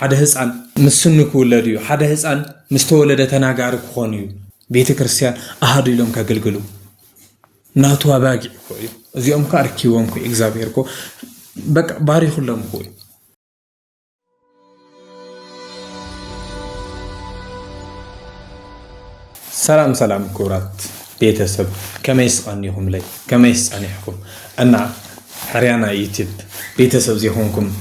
حدا هزعن مسنك ولديو حدا هزعن مستولد تناغار كونيو بيت كريستيان أهدي لهم كقلقلو ناتوا باقي كوي زيهم كاركيوهم كوي إكزابيركو بق باري كلهم كوي سلام سلام كورات بيتسب كما يسأنيهم لي كما يسأنيحكم أنا حريانا يوتيوب بيتسب زيهونكم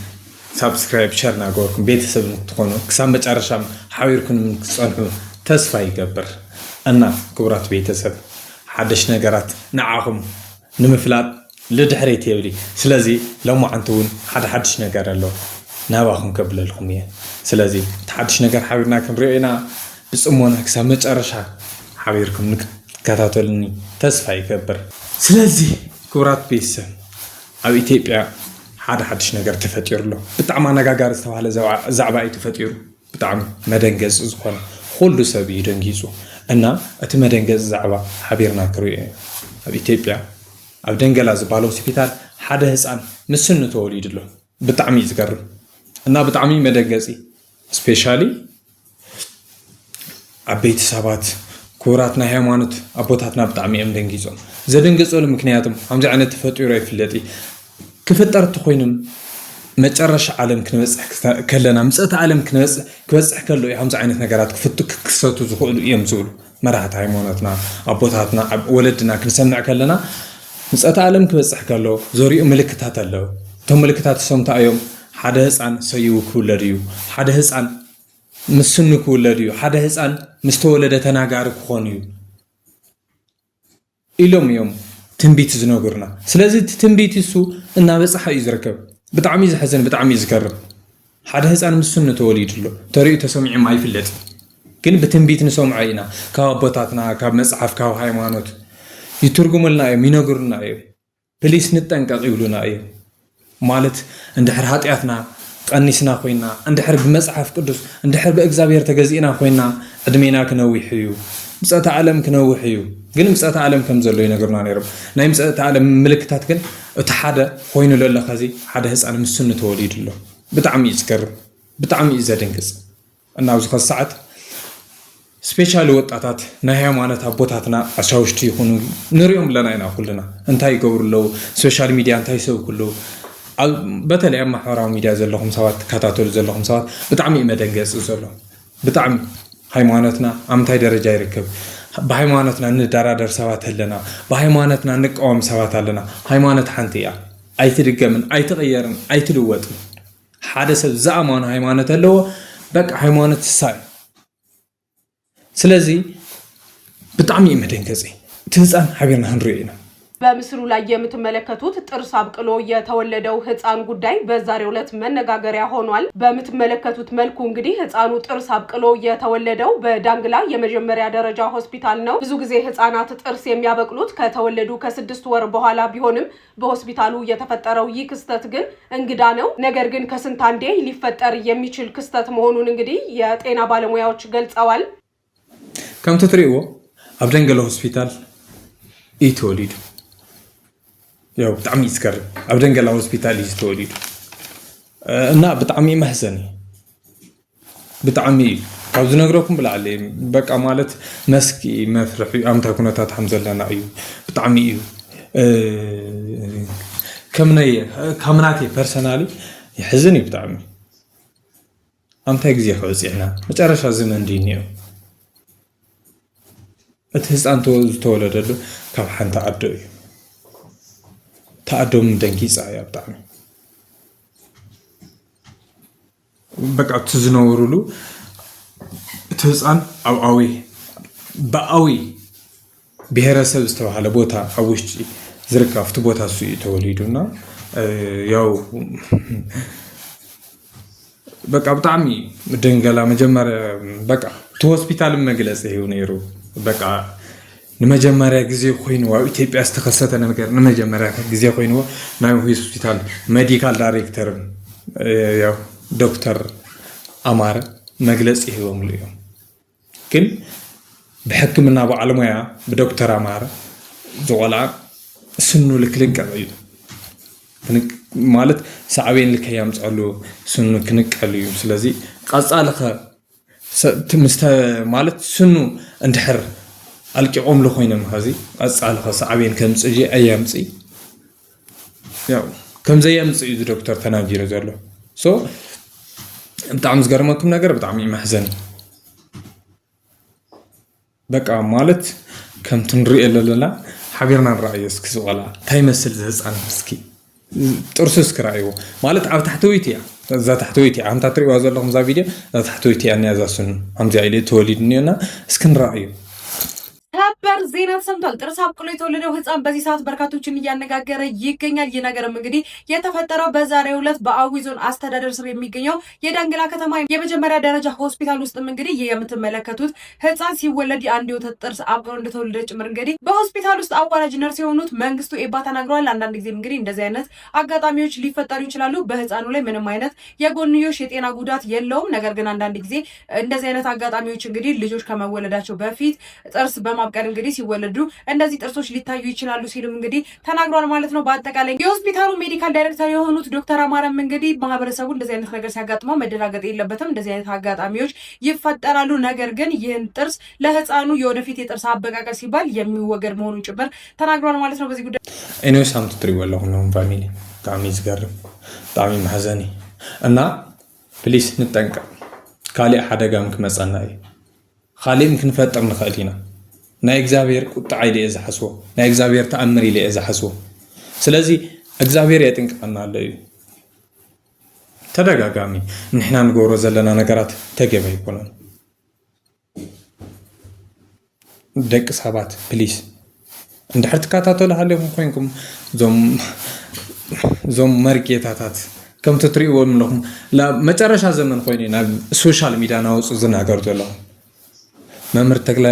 سبسكرايب شير ناغوركم بيتسب تكونوا كسام بتعرشام حاويركم من تصنعوا تسفى يقبر أنا كورات بيتسب حدش نقرات نعاهم نمفلات لدحريت يبلي سلازي لو ما عنتون حدش نقر له ناباهم قبل الخمية سلازي تحدش نقر حاويرنا كم رأينا بس أمونا كسام بتعرشام حاويركم كتاتلني تسفى يقبر سلازي كورات بيتسب أو إثيوبيا حدش نقر تفتير له بتعم نقاقار استوى زعباء تفتير بتعم مدنجز زخون كل سبي دنجيزو أنا أتمدنجز زعبا حبيرنا كروي أو إثيوبيا أو دنجلا زبالو سبيتال حدا هسان مسنو توليد له بتعمي زقرب أنا بتعمي مدنجزي سبيشالي أبيت سبات كوراتنا هيمانت أبوتاتنا بتعمي مدنجيزو زدنجزو لمكنياتهم هم زعنا تفتيرو يفلتي كفترت خوينم متعرش عالم كنوزح كلنا مسأت عالم كنوزح كله يحمز عينت نجارات كفتك كسرتو زخول يمزول مرات هايموناتنا أبوتاتنا ولدنا كنسمع كلنا مسأت عالم كنوزح كله زوري ملكتات الله ثم ملكتات سمت أيوم حدث عن سيو كولريو حدث عن مسنو كولريو حدث عن مستولد تناجار خونيو إلهم يوم تنبيت زنوغرنا سلازي تنبيت يسو إنها بس حيزركب بتعمي زحزن بتعمي زكرب حدا هزان مسنة توليد له طريقة تسمع معي في الليل كن بتنبيت نسمع عينا كابوتاتنا كمصحف كاو هايمانوت يترجم لنا مينغرنا بليس نتنقق يقولنا مالت عند حرهاتياتنا قنيسنا خوينا عند حرب مصحف قدس عند حرب اغزابير تغزينا خوينا ادمينا كنويحيو مسأت عالم كنويحيو ግን مسأت عالم كم زلوا ينقرنا نيرب ناي مسأت عالم ملكتات كن اتحادة خوينو لله خزي حدا هسأل مسنة توليد له بتعمي يذكر بتعمي يزدنكس أنا وزخ الساعات سبيشال وقتات نهاية معناتها بوتاتنا أشاوشتي يكونوا نريهم لنا هنا كلنا انتهي قبر له سوشيال ميديا انتهي سو كله بتلي أما حرام ميديا زلهم سوات كاتاتول زلهم سوات بتعمي مدنجس زلهم بتعمي هايمانتنا أمتى درجة يركب بهايمانتنا ندرادر سوات لنا بهايمانتنا نقوم سوات لنا هايمانت حنتيا أي ترجمن أي تغيرن أي تلوت حادث زعمان هايمانت اللو بق هايمانت الساي سلازي بتعمي مدنكزي تزعن حبيرنا هنرينا በምስሉ ላይ የምትመለከቱት ጥርስ አብቅሎ የተወለደው ህፃን ጉዳይ በዛሬው ዕለት መነጋገሪያ ሆኗል። በምትመለከቱት መልኩ እንግዲህ ህፃኑ ጥርስ አብቅሎ የተወለደው በዳንግላ የመጀመሪያ ደረጃ ሆስፒታል ነው። ብዙ ጊዜ ህፃናት ጥርስ የሚያበቅሉት ከተወለዱ ከ6 ወር በኋላ ቢሆንም በሆስፒታሉ የተፈጠረው ይህ ክስተት ግን እንግዳ ነው። ነገር ግን ከስንት አንዴ ሊፈጠር የሚችል ክስተት መሆኑን እንግዲህ የጤና ባለሙያዎች ገልጸዋል። ከም ትትሪኦ ኣብ ዳንግላ ሆስፒታል ይተወለዱ ያው بتعمي يذكر أو دنجلا هوسبيتال يستوليد أنا بتعمي محزني بتعمي عاوز نقولكم بالعلي بقى مالت مسكي مفرحي أم تكونوا تحمد الله نعيو بتعمي كمناتي بيرسونالي يحزني بتعمي أم تجزي خوزي إحنا متعرف زمن دينيو أتحس أنتو تولدوا كم حنت عدوي تأدم دنكيس عيا بتاعنا بقى تزنورلو تزعن أو قوي بقوي بهرسة استوى على بوتها أوشتي زركا في بوتها سوي توليدنا ياو بقى بتعمي دنجلا مجمر بقى تو هوسبيتال مجلس هيونيرو بقى نمجمرة جزء خوينوا إثيوبيا استخدمت أنا مكان نمجمرة جزء خوينوا نايم في هوسبيتال ميديكال دايركتور يا دكتور أمار مجلس هو مليون كن بحكمنا بعلمية بدكتور أمار زولا سنو الكلينك عيد ማለት ሳዕቤን ልከያምፃሉ ስኑ ክንቀልዩ ስለዚ ቀጻልኸ ማለት ስኑ እንድሕር አልቂቆም ለኮይኖም ኸዚ ቀጻልኸ ሳዕቤን ከምፅጂ አያምፂ ያው ከምዘያምፂ እዩ ዶክተር ተናጊሩ ዘሎ ሶ ብጣዕሚ ዝገርመኩም ነገር ብጣዕሚ ይመሕዘን በቃ ማለት ከምቲ ንሪኦ ዘለና ሓቢርና ንረአዮ እስኪ ዝቆልዓ እንታይ መስል ዝህፃን ምስኪ ጥርሱ እስኪ ረአይዎ ማለት ኣብ ታሕተወይቲ እያ እዛ ታሕተወይቲ እያ ከምታ ትሪእዋ ዘለኹም እዛ ቪድዮ እዛ ታሕተወይቲ እያ እኒኣ እዛ ስኑ ከምዚኣ ኢሉ ተወሊዱ እኒኦና እስኪ ንረአዮ ሰበር ዜና ተሰምቷል። ጥርስ አብቅሎ የተወለደው ህፃን በዚህ ሰዓት በርካቶችን እያነጋገረ ይገኛል። ይህ ነገርም እንግዲህ የተፈጠረው በዛሬው ዕለት በአዊ ዞን አስተዳደር ስር የሚገኘው የዳንግላ ከተማ የመጀመሪያ ደረጃ ሆስፒታል ውስጥም እንግዲህ ይህ የምትመለከቱት ህፃን ሲወለድ የአንድ የወተት ጥርስ አብቅሎ እንደተወለደ ጭምር እንግዲህ በሆስፒታል ውስጥ አዋላጅ ነርስ የሆኑት መንግስቱ ኤባ ተናግረዋል። አንዳንድ ጊዜም እንግዲህ እንደዚህ አይነት አጋጣሚዎች ሊፈጠሩ ይችላሉ። በህፃኑ ላይ ምንም አይነት የጎንዮሽ የጤና ጉዳት የለውም። ነገር ግን አንዳንድ ጊዜ እንደዚህ አይነት አጋጣሚዎች እንግዲህ ልጆች ከመወለዳቸው በፊት ጥርስ በማብቀል እንግዲህ ሲወለዱ እንደዚህ ጥርሶች ሊታዩ ይችላሉ ሲሉም እንግዲህ ተናግሯል ማለት ነው። በአጠቃላይ የሆስፒታሉ ሜዲካል ዳይሬክተር የሆኑት ዶክተር አማረም እንግዲህ ማህበረሰቡ እንደዚህ አይነት ነገር ሲያጋጥመው መደናገጥ የለበትም፣ እንደዚህ አይነት አጋጣሚዎች ይፈጠራሉ። ነገር ግን ይህን ጥርስ ለህፃኑ የወደፊት የጥርስ አበቃቀል ሲባል የሚወገድ መሆኑን ጭምር ተናግሯል ማለት ነው። በዚህ ጉዳይ እኔ ሳምንት ትሪወላሁ ነው ፋሚሊ ጣሚ ዝገርም ጣሚ ማህዘኒ እና ፕሊስ ንጠንቀቅ ካልእ ሓደጋም ክመፀና እዩ ካልእም ክንፈጥር ንኽእል ኢና ናይ እግዚአብሔር ቁጣ ኢለ ዝሓስቦ ናይ እግዚአብሔር ተአምር ኢለ ዝሓስቦ ስለዚ እግዚአብሔር የጥንቀቀና ኣሎ እዩ ተደጋጋሚ ንሕና ንገብሮ ዘለና ነገራት ተገቢ ኣይኮነን ደቂ ሰባት ፕሊስ እንድሕር ትከታተሉ ሃለይኩም ኮይንኩም ዞም መርጌታታት ከም ትሪእዎም ኣለኹም መጨረሻ ዘመን ኮይኑ ናብ ሶሻል ሚድያ ናውፁ ዝናገሩ ዘለኹም መምህር ተክለ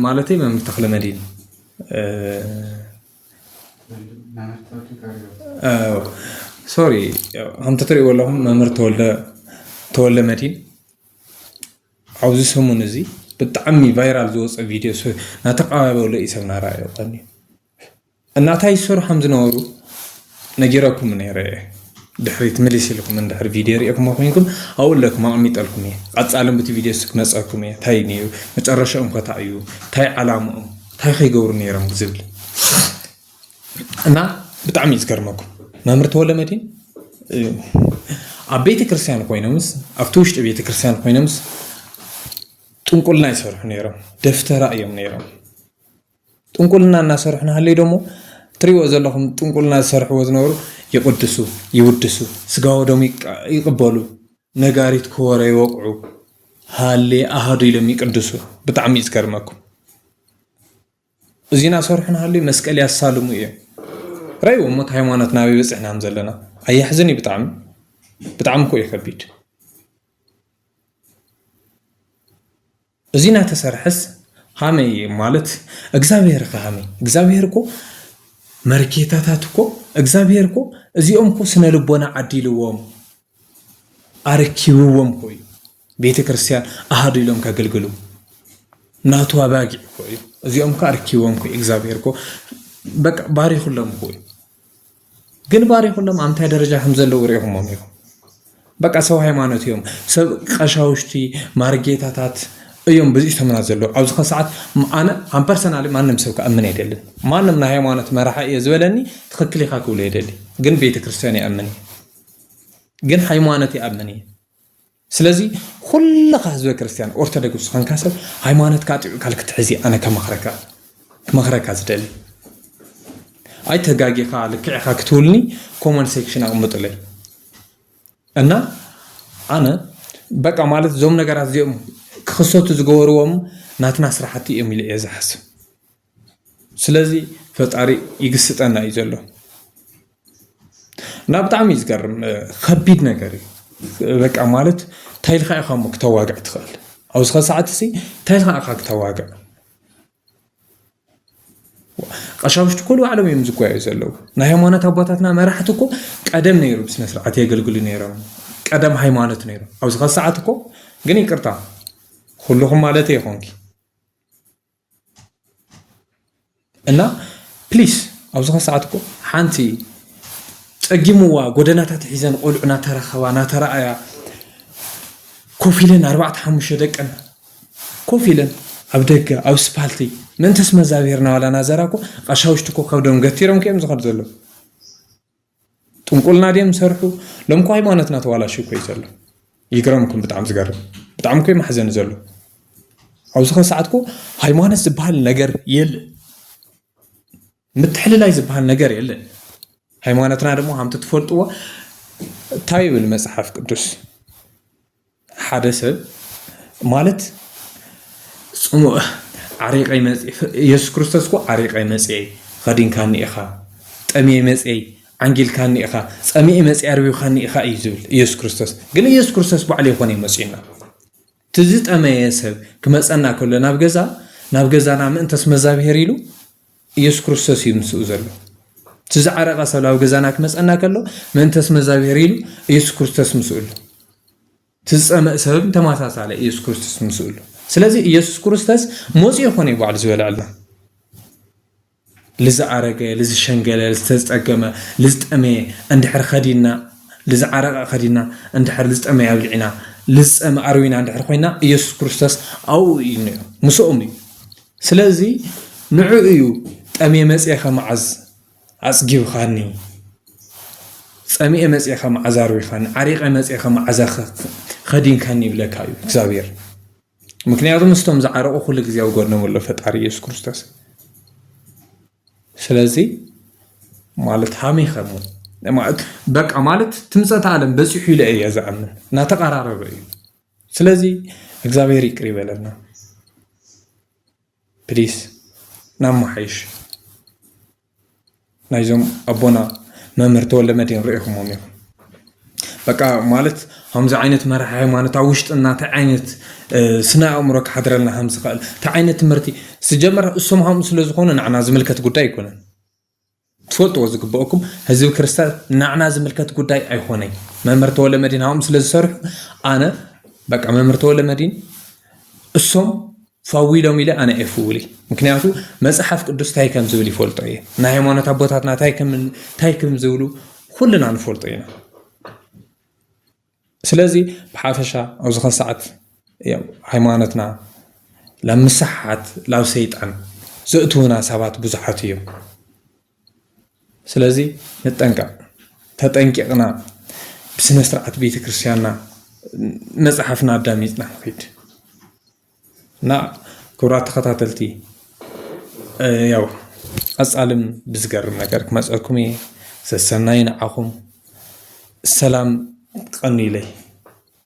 ማለቴ መምህር ተክለ መዲን ሶሪ هم تتريو لهم መምህር ተወልደ መዲን ኣብዚ ሰሙን እዚ ብጣዕሚ ቫይራል ዝወፀ ቪድዮ ናተቀባበሉ ይሰብና ራእዮ ቀኒ እናታይ ስርሖም ዝነበሩ ነጊረኩም ነይረ ድሕሪት መሊስ ኢልኩም እንድሕር ቪድዮ ሪእኩም ኮይንኩም ኣውል ለኩም ኣቕሚጠልኩም እየ ቀፃለም በቲ ቪድዮ ስክመፀኩም እየ እንታይ ነይሩ መጨረሻኦም ከታ እዩ እንታይ ዓላምኦም እንታይ ከይገብሩ ነይሮም ዝብል እና ብጣዕሚ ዝገርመኩም መምህር ተወልደ መዲን ኣብ ቤተ ክርስቲያን ኮይኖምስ ኣብቲ ውሽጢ ቤተ ክርስቲያን ኮይኖምስ ጥንቁልና ይሰርሑ ነይሮም ደፍተራ እዮም ነይሮም ጥንቁልና እናሰርሑ ናሃለይ ደሞ ትሪእዎ ዘለኹም ጥንቁልና ዝሰርሕዎ ዝነበሩ ይቅድሱ ይውድሱ ስጋው ደሞ ይቅበሉ ነጋሪት ክወረ ይወቅዑ ሃሌ ኣሃዱ ኢሎም ይቅድሱ ብጣዕሚ ዝገርመኩም እዚና ሰርሑና ሃሌ መስቀል ያሳልሙ እዮም ራይዎ ሞት ሃይማኖት ናበይ በፅሕናም ዘለና ኣየሕዝን ብጣዕሚ እኮ ይከቢድ እዚና ተሰርሐስ ሃመይ ማለት እግዚአብሔር ከሃመይ እግዚአብሔር እኮ መርኬታታት እኮ እግዚአብሔር እኮ እዚኦም እኮ ስነ ልቦና ዓዲልዎም አርኪውዎም ኮይ ቤተ ክርስቲያን አሃዱ ኢሎም ካገልግሉ ናቱ አባጊ ኮይ እዚኦም ካርኪውዎም ኮይ እግዚአብሔር እኮ በቃ ባሪኹሎም ኮይ ግን ባሪኹሎም ኣንታይ ደረጃ ከም ዘለው ሪኢኹም እዮም በቃ ሰው ሃይማኖት እዮም ሰብ ቀሻውሽቲ ማርጌታታት እዮም ብዙ ተመና ዘሎ ኣብዚ ሰዓት ኣነ ኣም ፐርሰናሊ ማንም ሰብ ከኣምን አይደለም ማንም ና ሃይማኖት መራሓ ዝበለኒ ትክክል ኢኻ ክብሎ አይደል ግን ቤተ ክርስቲያን ይኣምን ግን ሃይማኖት ይኣምን ስለዚ ኩልኻ ህዝበ ክርስቲያን ኦርቶዶክስ ካንካሰብ ሃይማኖት ካጥዩ ካልክትሕዚ ኣነ ከመኽረካ ዝደሊ ኣይ ተጋጊኻ ልክዕኻ ክትውልኒ ኮመን ሴክሽን ኣቕምጥለይ እና ኣነ በቃ ማለት ዞም ነገራት እዚኦም ክኽሰቱ ዝገበርዎም ናትና ስራሕቲ እዮም ኢለ እየ ዝሓስብ ስለዚ ፈጣሪ ይግስጠና እዩ ዘሎ እና ብጣዕሚ ዝገርም ከቢድ ነገር በቃ ማለት ታይልካ ኢኻ ሞ ክተዋግዕ ትኽእል ኣብዚ ሰዓት እዚ ታይልካ ኢኻ ክተዋግዕ ቀሻውሽቲ ኩሉ ዓለም እዮም ዝጓዩ ዘለው ናይ ሃይማኖት ኣቦታትና መራሕቲ እኮ ቀደም ነይሩ ብስነ ስርዓት የገልግሉ ነይሮም ቀደም ሃይማኖት ነይሩ ኣብዚ ሰዓት እኮ ግን ይቅርታ ሁሉም ማለት ይሆንኪ እና ፕሊስ ኣብዝኻ ሰዓትኮ ሓንቲ ፀጊምዋ ጎደናታት ሒዘን ቆልዑና ተረኸባ ናተረኣያ ኮፍ ኢለን 4-5 ደቀን ኮፍ ኢለን ኣብ ደገ ኣብ ስፓልቲ ምንተስ መዛብሄርና ዋላ ናዘራኮ ቀሻውሽትኮ ከብዶም ገቲሮም ከዮም ዝኸድ ዘሎ ጥንቁልና ድዮም ሰርሑ ሎምኮ ሃይማኖትና ተዋላሽ እኮ እዩ ዘሎ ይግረምኩም ብጣዕሚ ዝገርም ብጣዕሚ እኮ ማሕዘን ዘሎ ኣብዝኻ ሰዓትኮ ሃይማኖት ዝበሃል ነገር የለን ምትሕልላይ ዝበሃል ነገር የለን ሃይማኖትና ደግሞ ሃምቲ ትፈልጥዎ እንታይ ይብል መጽሓፍ ቅዱስ ሓደ ሰብ ማለት ጽሙእ ዓሪቀይ መጽ ኢየሱስ ክርስቶስ ኮ ዓሪቀይ መጽ ኸዲንካኒ ኢኻ ጠሚየ መጽ አንጌልካኒ ኢኻ ጸሚየ መጽ አርቢውካኒ ኢኻ እዩ ዝብል ኢየሱስ ክርስቶስ ግን ኢየሱስ ክርስቶስ ባዕሉ ይኾነ መጽና ትዝጠመየ ሰብ ክመጸና ከሎ ናብ ገዛና ምንተስ መዛብሄር ኢሉ ኢየሱስ ክርስቶስ ይምስኡ ዘሎ ትዝዓረቀ ሰብ ናብ ገዛና ክመጸና ከሎ ምንተስ መዛብሄር ኢሉ ኢየሱስ ክርስቶስ ምስኡሉ ትዝጸመእ ሰብ ተማሳሳለ ኢየሱስ ክርስቶስ ምስኡሉ ስለዚህ ኢየሱስ ክርስቶስ ሞጽ ይኾነ ይባል ዝበላልና لزعرق لزشنقل لزتزقمه لزتأمي اندحر خدينا لزعرق خدينا اندحر لزتأمي يبلعنا لزتأمي أروينا اندحر خوينا يسوع كريستوس أو مسؤومي سلازي نعيو تأمي مسيخة معز عزقيو خاني تأمي مسيخة معز أروي خاني عريق مسيخة معز خدين خاني بلاكايو كزابير ممكن يعطوا مستوم زعرق وخلق زياو قرنا ولا فتعري يسوع كريستوس ስለዚህ ማለት ሃሚ ኸሙ በቃ ማለት ትምጸት ዓለም በጽሑ ኢለ ያዛምን እና ተቀራረበ ስለዚህ እግዚአብሔር ይቅር ይበለና ፕሊስ ናማሐይሽ ናይዞም አቦና መምህር ተወልደ መድህን ርኢኹሞም እዮም በቃ ማለት همز عينت مرح ሃይማኖት አውሽጥና ተዓይነት ስነ አእምሮ ከሐድረልና همز ቃል ተዓይነት ምርቲ ሲጀመር እሱም ስለዝኾነ ናዕና ዝምልከት ጉዳይ ይኮነን ትፈልጥዎ ዝግበአኩም ህዝብ ክርስቲያን ናዕና ዝምልከት ጉዳይ አይሆነኝ መምህር ተወልደ መድህን ሃም ስለዝሰርሑ አነ በቃ መምህር ተወልደ መድህን እሱም ፋዊሎም ኢለ አነ ኤፉሊ ምክንያቱ መጽሐፍ ቅዱስ ታይከም ዝብል ይፈልጦ እዩ ና ሃይማኖት አቦታትና ታይከም ዝብሉ ሁሉና እንፈልጦ ኢና ስለዚህ በሐፈሻ አውዝኸ ሰዓት ያው ሃይማኖትና ለምስሐት ላው ሰይጣን ዘእቱና ሰባት ብዙሓት እዮም ስለዚህ ተጠንቀቅና በስነ ስርዓት ቤተ ክርስቲያንና መጽሐፍና አዳሚጽና ኸይድ ና ክብራት ተኸታተልቲ ያው አጻልም ብዝገርም ነገር ከመጽአኩም ሰሰናይና አኹም ሰላም قني لي